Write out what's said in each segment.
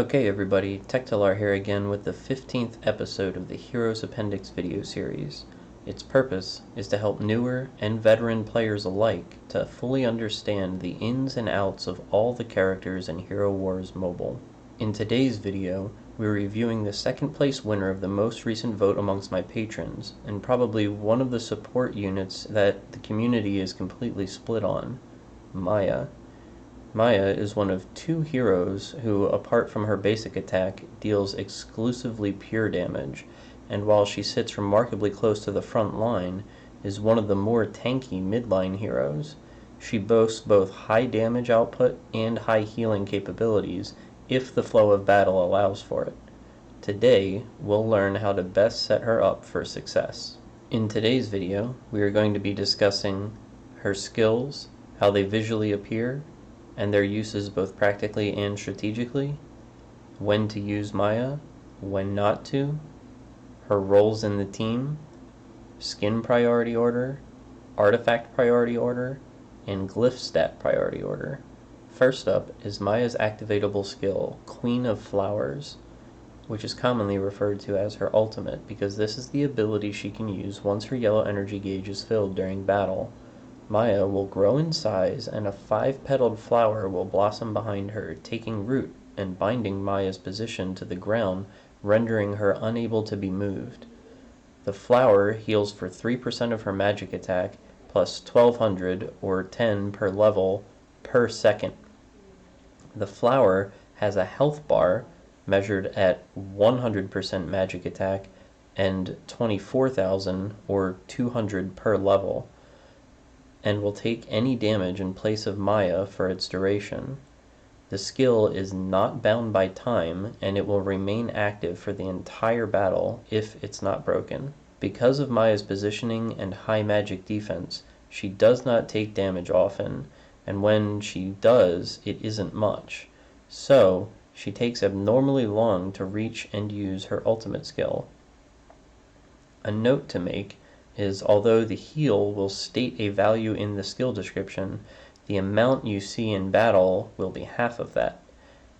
Okay everybody, Tektalar here again with the 15th episode of the Heroes Appendix video series. Its purpose is to help newer and veteran players alike to fully understand the ins and outs of all the characters in Hero Wars Mobile. In today's video, we're reviewing the second place winner of the most recent vote amongst my patrons, and probably one of the support units that the community is completely split on, Maya. Maya is one of two heroes who, apart from her basic attack, deals exclusively pure damage, and while she sits remarkably close to the front line, is one of the more tanky midline heroes. She boasts both high damage output and high healing capabilities, if the flow of battle allows for it. Today, we'll learn how to best set her up for success. In today's video, we are going to be discussing her skills, how they visually appear, and their uses both practically and strategically, when to use Maya, when not to, her roles in the team, skin priority order, artifact priority order, and glyph stat priority order. First up is Maya's activatable skill, Queen of Flowers, which is commonly referred to as her ultimate because this is the ability she can use once her yellow energy gauge is filled during battle. Maya will grow in size, and a 5-petaled flower will blossom behind her, taking root and binding Maya's position to the ground, rendering her unable to be moved. The flower heals for 3% of her magic attack, plus 1200 or 10 per level per second. The flower has a health bar measured at 100% magic attack and 24,000 or 200 per level, and will take any damage in place of Maya for its duration. The skill is not bound by time, and it will remain active for the entire battle if it's not broken. Because of Maya's positioning and high magic defense, she does not take damage often, and when she does, it isn't much. So, she takes abnormally long to reach and use her ultimate skill. A note to make is, although the heal will state a value in the skill description, the amount you see in battle will be half of that.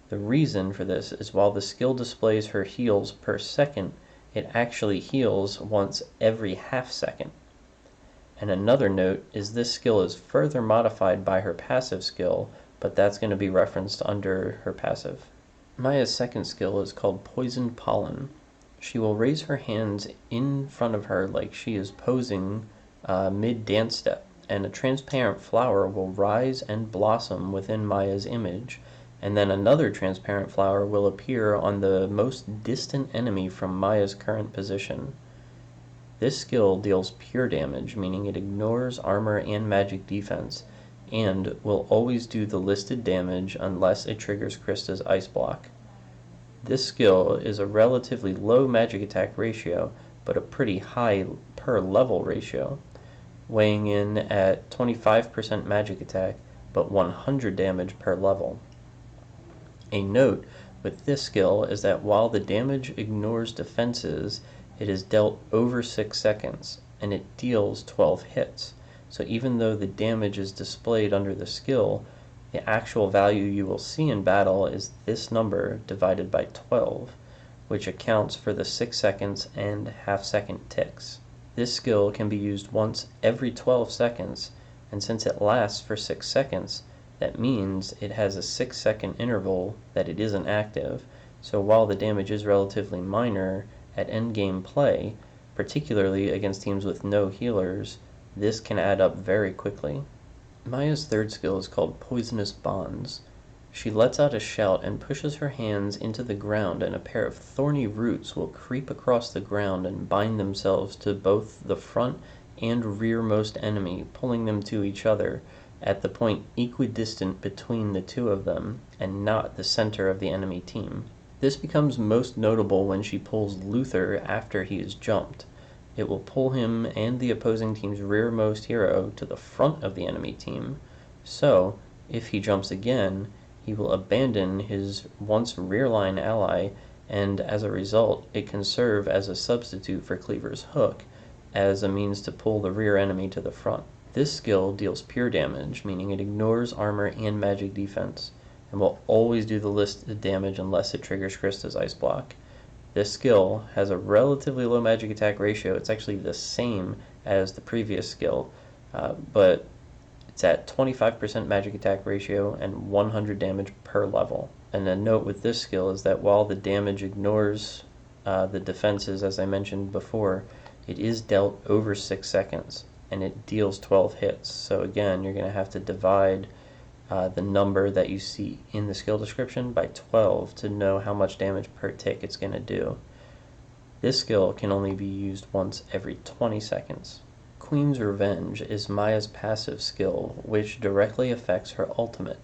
The reason for this is while the skill displays her heals per second, it actually heals once every half second. And another note is this skill is further modified by her passive skill, but that's going to be referenced under her passive. Maya's second skill is called Poisoned Pollen. She will raise her hands in front of her like she is posing mid-dance step, and a transparent flower will rise and blossom within Maya's image, and then another transparent flower will appear on the most distant enemy from Maya's current position. This skill deals pure damage, meaning it ignores armor and magic defense, and will always do the listed damage unless it triggers Krista's ice block. This skill is a relatively low magic attack ratio, but a pretty high per level ratio, weighing in at 25% magic attack, but 100 damage per level. A note with this skill is that while the damage ignores defenses, it is dealt over 6 seconds, and it deals 12 hits. So even though the damage is displayed under the skill, the actual value you will see in battle is this number divided by 12, which accounts for the 6 seconds and half-second ticks. This skill can be used once every 12 seconds, and since it lasts for 6 seconds, that means it has a 6-second interval that it isn't active, so while the damage is relatively minor at endgame play, particularly against teams with no healers, this can add up very quickly. Maya's third skill is called Poisonous Bonds. She lets out a shout and pushes her hands into the ground, and a pair of thorny roots will creep across the ground and bind themselves to both the front and rearmost enemy, pulling them to each other at the point equidistant between the two of them and not the center of the enemy team. This becomes most notable when she pulls Luther after he is jumped. It will pull him and the opposing team's rearmost hero to the front of the enemy team, so if he jumps again, he will abandon his once rear-line ally, and as a result, it can serve as a substitute for Cleaver's hook, as a means to pull the rear enemy to the front. This skill deals pure damage, meaning it ignores armor and magic defense, and will always do the listed damage unless it triggers Krista's Ice Block. This skill has a relatively low magic attack ratio. It's actually the same as the previous skill, but it's at 25% magic attack ratio and 100 damage per level. And a note with this skill is that while the damage ignores the defenses, as I mentioned before, it is dealt over 6 seconds, and it deals 12 hits. So again, you're going to have to divide the number that you see in the skill description by 12 to know how much damage per tick it's going to do. This skill can only be used once every 20 seconds. Queen's Revenge is Maya's passive skill, which directly affects her ultimate.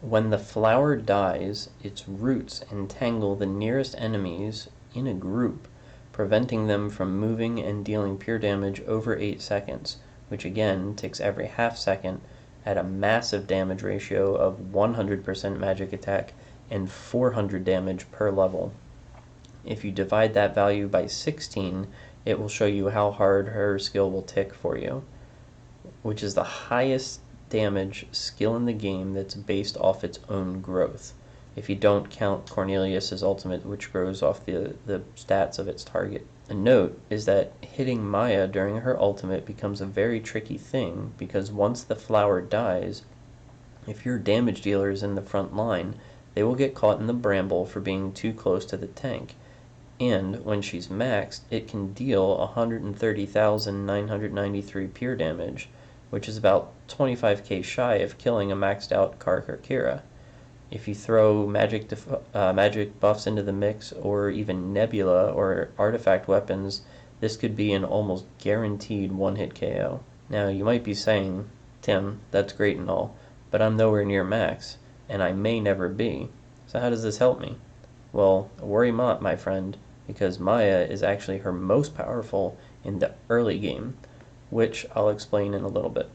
When the flower dies, its roots entangle the nearest enemies in a group, preventing them from moving and dealing pure damage over 8 seconds, which again ticks every half second at a massive damage ratio of 100% magic attack and 400 damage per level. If you divide that value by 16, it will show you how hard her skill will tick for you, which is the highest damage skill in the game that's based off its own growth, if you don't count Cornelius's ultimate, which grows off the stats of its target. A note is that hitting Maya during her ultimate becomes a very tricky thing, because once the flower dies, if your damage dealer is in the front line, they will get caught in the bramble for being too close to the tank. And when she's maxed, it can deal 130,993 pure damage, which is about 25k shy of killing a maxed out Kark or Kira. If you throw magic buffs into the mix, or even Nebula or artifact weapons, this could be an almost guaranteed one-hit KO. Now you might be saying, Tim, that's great and all, but I'm nowhere near max, and I may never be. So how does this help me? Well, worry not, my friend, because Maya is actually her most powerful in the early game, which I'll explain in a little bit.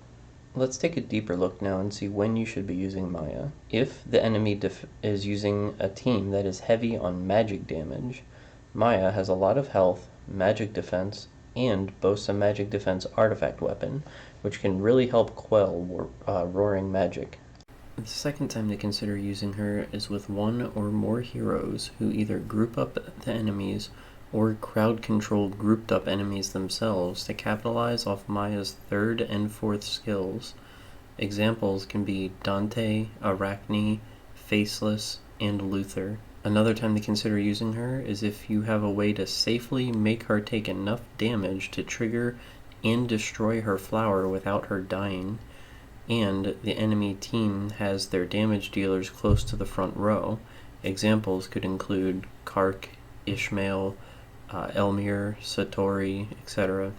Let's take a deeper look now and see when you should be using Maya. If the enemy is using a team that is heavy on magic damage, Maya has a lot of health, magic defense, and boasts a magic defense artifact weapon, which can really help quell roaring magic. The second time to consider using her is with one or more heroes who either group up the enemies or crowd control grouped up enemies themselves to capitalize off Maya's third and fourth skills. Examples can be Dante, Arachne, Faceless, and Luther. Another time to consider using her is if you have a way to safely make her take enough damage to trigger and destroy her flower without her dying, and the enemy team has their damage dealers close to the front row. Examples could include Kark, Ishmael, Elmir, Satori, etc.,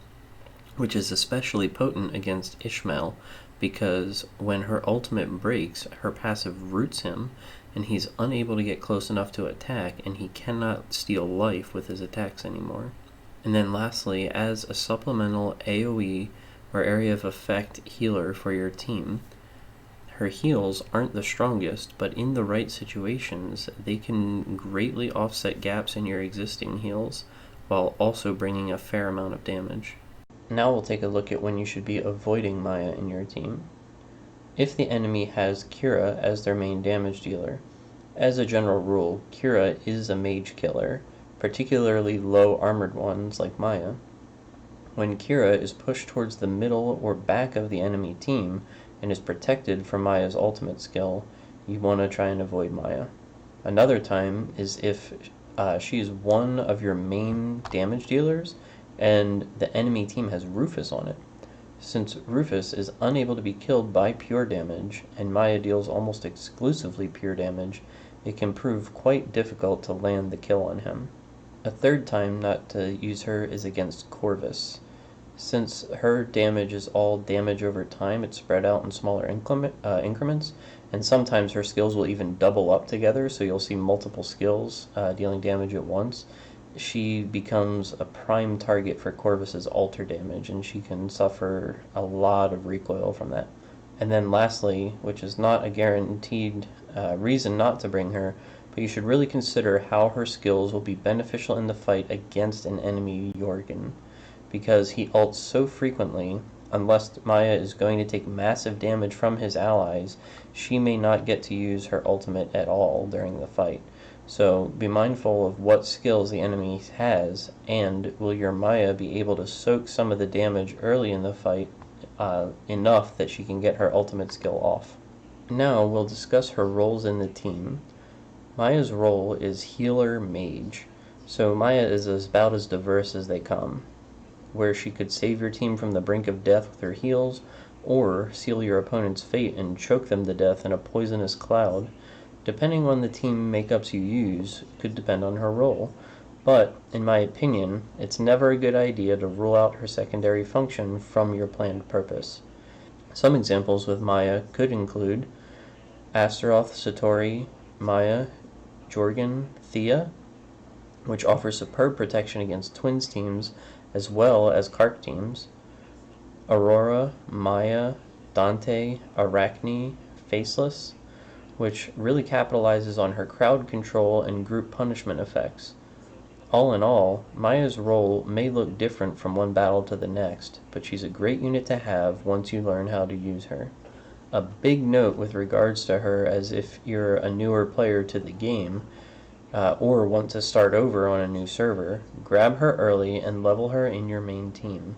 which is especially potent against Ishmael because when her ultimate breaks, her passive roots him, and he's unable to get close enough to attack, and he cannot steal life with his attacks anymore. And then lastly, as a supplemental AoE or area of effect healer for your team, her heals aren't the strongest, but in the right situations, they can greatly offset gaps in your existing heals, while also bringing a fair amount of damage. Now we'll take a look at when you should be avoiding Maya in your team. If the enemy has Kira as their main damage dealer, as a general rule, Kira is a mage killer, particularly low armored ones like Maya. When Kira is pushed towards the middle or back of the enemy team and is protected from Maya's ultimate skill, you want to try and avoid Maya. Another time is if she is one of your main damage dealers and the enemy team has Rufus on it. Since Rufus is unable to be killed by pure damage and Maya deals almost exclusively pure damage, it can prove quite difficult to land the kill on him. A third time not to use her is against Corvus. Since her damage is all damage over time, it's spread out in smaller increments, and sometimes her skills will even double up together, so you'll see multiple skills dealing damage at once. She becomes a prime target for Corvus's alter damage, and she can suffer a lot of recoil from that. And then lastly, which is not a guaranteed reason not to bring her, but you should really consider how her skills will be beneficial in the fight against an enemy Jorgen. Because he ults so frequently, unless Maya is going to take massive damage from his allies, she may not get to use her ultimate at all during the fight. So be mindful of what skills the enemy has, and will your Maya be able to soak some of the damage early in the fight enough that she can get her ultimate skill off. Now we'll discuss her roles in the team. Maya's role is healer mage, so Maya is about as diverse as they come, where she could save your team from the brink of death with her heals, or seal your opponent's fate and choke them to death in a poisonous cloud. Depending on the team makeups you use, could depend on her role, but, in my opinion, it's never a good idea to rule out her secondary function from your planned purpose. Some examples with Maya could include Astaroth, Satori, Maya, Jorgen, Thea, which offers superb protection against Twins teams as well as Kark teams, Aurora, Maya, Dante, Arachne, Faceless, which really capitalizes on her crowd control and group punishment effects. All in all, Maya's role may look different from one battle to the next, but she's a great unit to have once you learn how to use her. A big note with regards to her, as if you're a newer player to the game, or want to start over on a new server, grab her early and level her in your main team.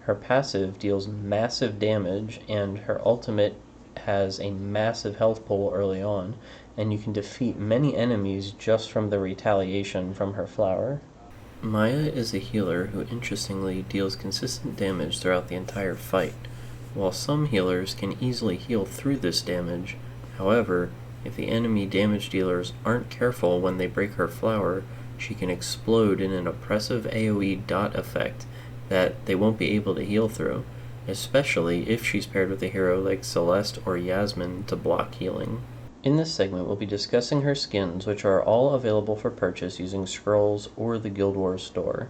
Her passive deals massive damage, and her ultimate has a massive health pool early on, and you can defeat many enemies just from the retaliation from her flower. Maya is a healer who interestingly deals consistent damage throughout the entire fight. While some healers can easily heal through this damage, however, if the enemy damage dealers aren't careful when they break her flower, she can explode in an oppressive AoE dot effect that they won't be able to heal through, especially if she's paired with a hero like Celeste or Yasmin to block healing. In this segment, we'll be discussing her skins, which are all available for purchase using Scrolls or the Guild Wars store.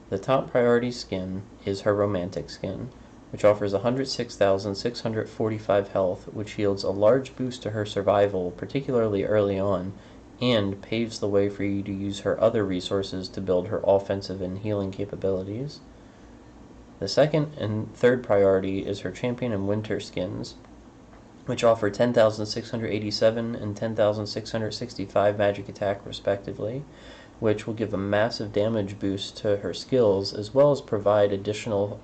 The top priority skin is her Romantic skin, which offers 106,645 health, which yields a large boost to her survival, particularly early on, and paves the way for you to use her other resources to build her offensive and healing capabilities. The second and third priority is her Champion and Winter skins, which offer 10,687 and 10,665 magic attack respectively, which will give a massive damage boost to her skills as well as provide additional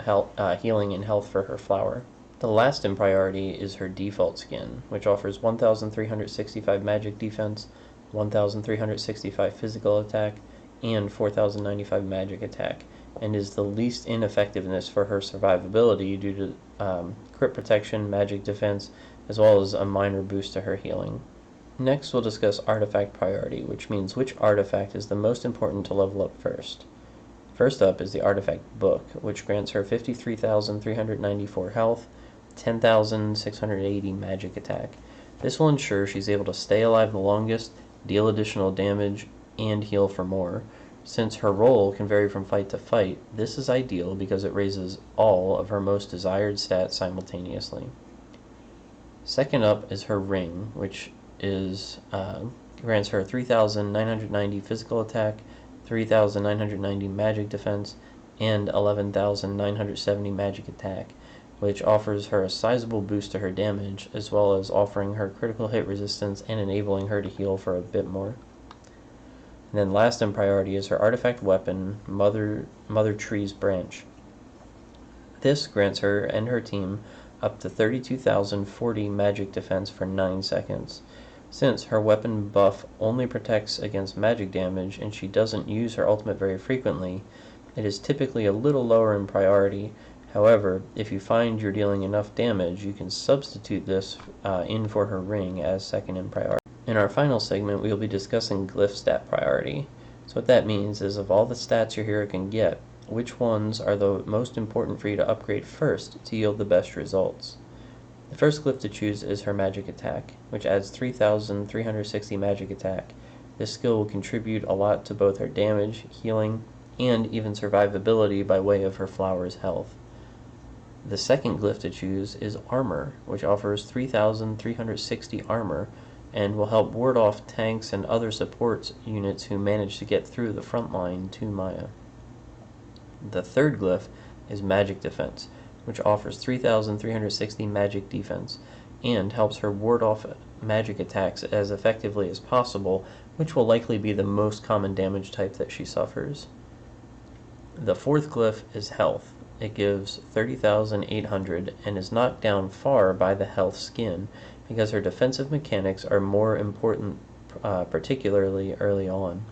healing and health for her flower. The last in priority is her default skin, which offers 1,365 magic defense, 1,365 physical attack, and 4,095 magic attack, and is the least ineffectiveness for her survivability due to crit protection, magic defense, as well as a minor boost to her healing. Next, we'll discuss artifact priority, which means which artifact is the most important to level up first. First up is the artifact book, which grants her 53,394 health, 10,680 magic attack. This will ensure she's able to stay alive the longest, deal additional damage, and heal for more. Since her role can vary from fight to fight, this is ideal because it raises all of her most desired stats simultaneously. Second up is her ring, which grants her 3,990 physical attack, 3,990 magic defense, and 11,970 magic attack, which offers her a sizable boost to her damage, as well as offering her critical hit resistance and enabling her to heal for a bit more. And then last in priority is her artifact weapon, Mother Tree's Branch. This grants her and her team up to 32,040 magic defense for 9 seconds. Since her weapon buff only protects against magic damage and she doesn't use her ultimate very frequently, it is typically a little lower in priority. However, if you find you're dealing enough damage, you can substitute this in for her ring as second in priority. In our final segment, we will be discussing glyph stat priority. So what that means is of all the stats your hero can get, which ones are the most important for you to upgrade first to yield the best results. The first glyph to choose is her magic attack, which adds 3,360 magic attack. This skill will contribute a lot to both her damage, healing, and even survivability by way of her flower's health. The second glyph to choose is armor, which offers 3,360 armor, and will help ward off tanks and other support units who manage to get through the front line to Maya. The third glyph is magic defense, which offers 3,360 magic defense, and helps her ward off magic attacks as effectively as possible, which will likely be the most common damage type that she suffers. The fourth glyph is Health. It gives 30,800 and is knocked down far by the Health skin because her defensive mechanics are more important, particularly early on.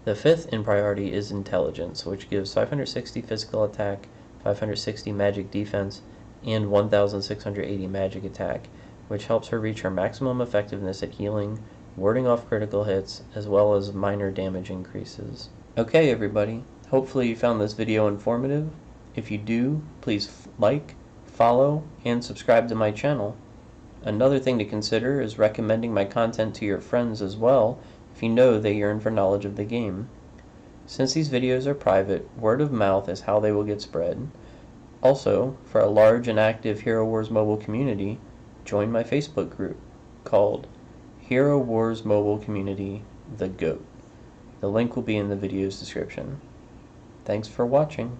The fifth in priority is Intelligence, which gives 560 physical attack, 560 magic defense, and 1,680 magic attack, which helps her reach her maximum effectiveness at healing, warding off critical hits, as well as minor damage increases. Okay, everybody, hopefully you found this video informative. If you do, please like, follow, and subscribe to my channel. Another thing to consider is recommending my content to your friends as well if you know they yearn for knowledge of the game. Since these videos are private, word of mouth is how they will get spread. Also, for a large and active Hero Wars Mobile community, join my Facebook group called Hero Wars Mobile Community The GOAT. The link will be in the video's description. Thanks for watching.